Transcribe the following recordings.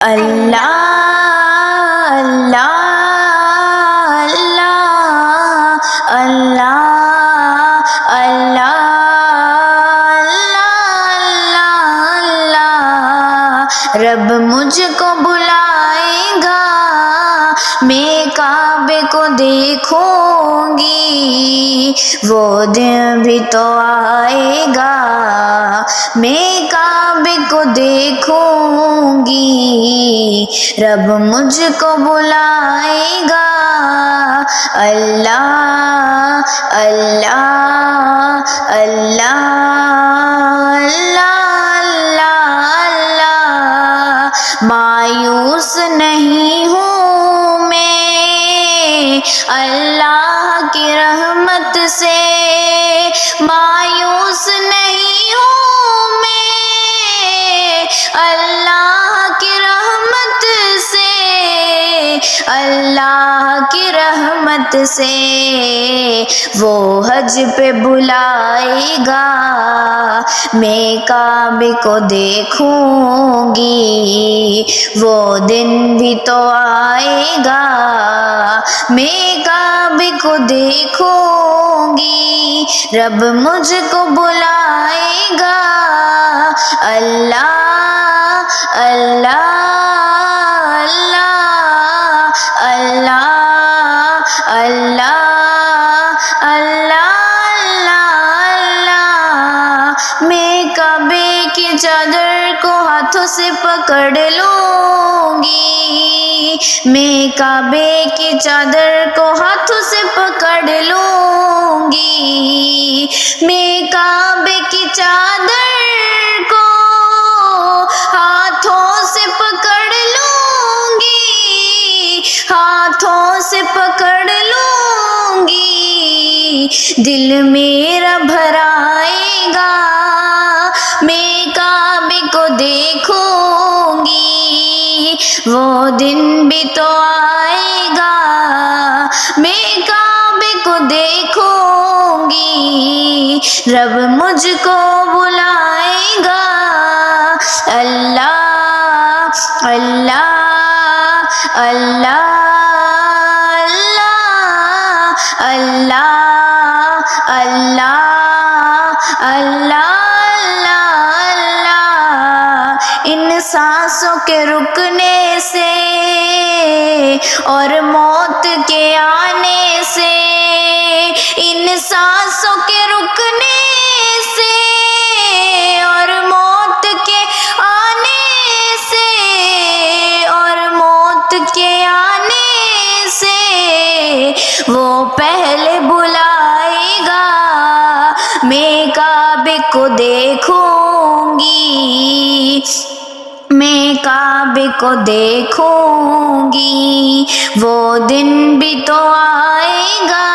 اللہ اللہ اللہ اللہ اللہ اللہ اللہ رب مجھ کو بلائے گا، میں کعبے کو دیکھوں گی، وہ دن بھی تو آئے گا، میں کعبے کو دیکھوں گی، رب مجھ کو بلائے گا۔ اللہ اللہ اللہ اللہ اللہ مایوس نہیں ہوں میں اللہ کی رحمت سے، مایوس نہیں ہوں میں اللہ کی رحمت سے، اللہ کی رحمت سے وہ حج پہ بلائے گا، میں کعبے کو دیکھوں گی، وہ دن بھی تو آئے گا، میں کعبے کو دیکھوں گی، رب مجھ کو بلائے گا۔ اللہ اللہ اللہ اللہ اللہ اللہ اللہ میں کعبے کی چادر کو ہاتھوں سے پکڑ لوں گی، میں کعبے کی چادر کو ہاتھوں سے پکڑ لوں گی، میں کعبے کی چادر کو ہاتھوں سے پکڑ لوں گی، ہاتھوں سے پکڑ لوں گی، دل میرا بھر آئے گا، میں کعبے کو دیکھوں گی، وہ دن بھی تو آئے گا، میں کعبے کو دیکھوں گی، رب مجھ کو بلائے گا۔ اللہ اللہ اللہ اللہ اللہ اللہ اللہ ان سانسوں کے رکنے سے اور موت کے آنے سے، ان سانسوں کے رکنے سے اور موت کے آنے سے، اور موت کے آنے سے وہ پہلے بلائے گا، میں کعبے کو دیکھوں گی، میں کعبے کو دیکھوں گی، وہ دن بھی تو آئے گا،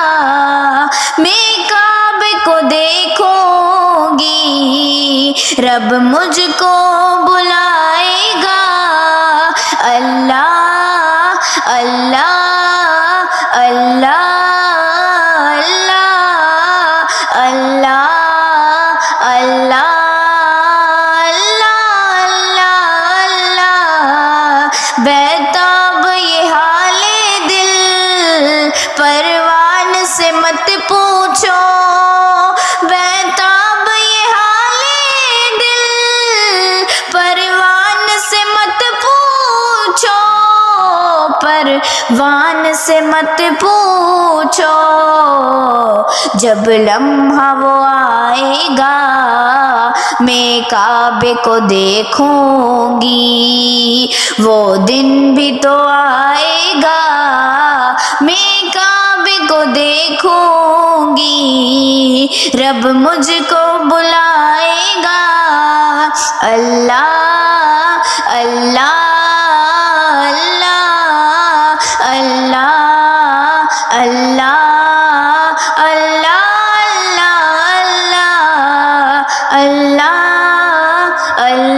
میں کعبے کو دیکھوں گی، رب مجھ کو بلائے گا۔ اللہ اللہ اللہ اللہ اللہ اللہ بیتاب یہ حال دل پروان سے مت پوچھو، بیتاب یہ حال دل پروان سے مت پوچھو، پروان سے مت پوچھو، جب لمحہ وہ آئے گا، میں کعبے کو دیکھوں گی، وہ دن بھی تو آئے گا، میں کعبے کو دیکھوں گی، رب مجھ کو بلائے گا۔ اللہ اللہ اللہ اللہ اللہ اللہ اللہ اللہ اللہ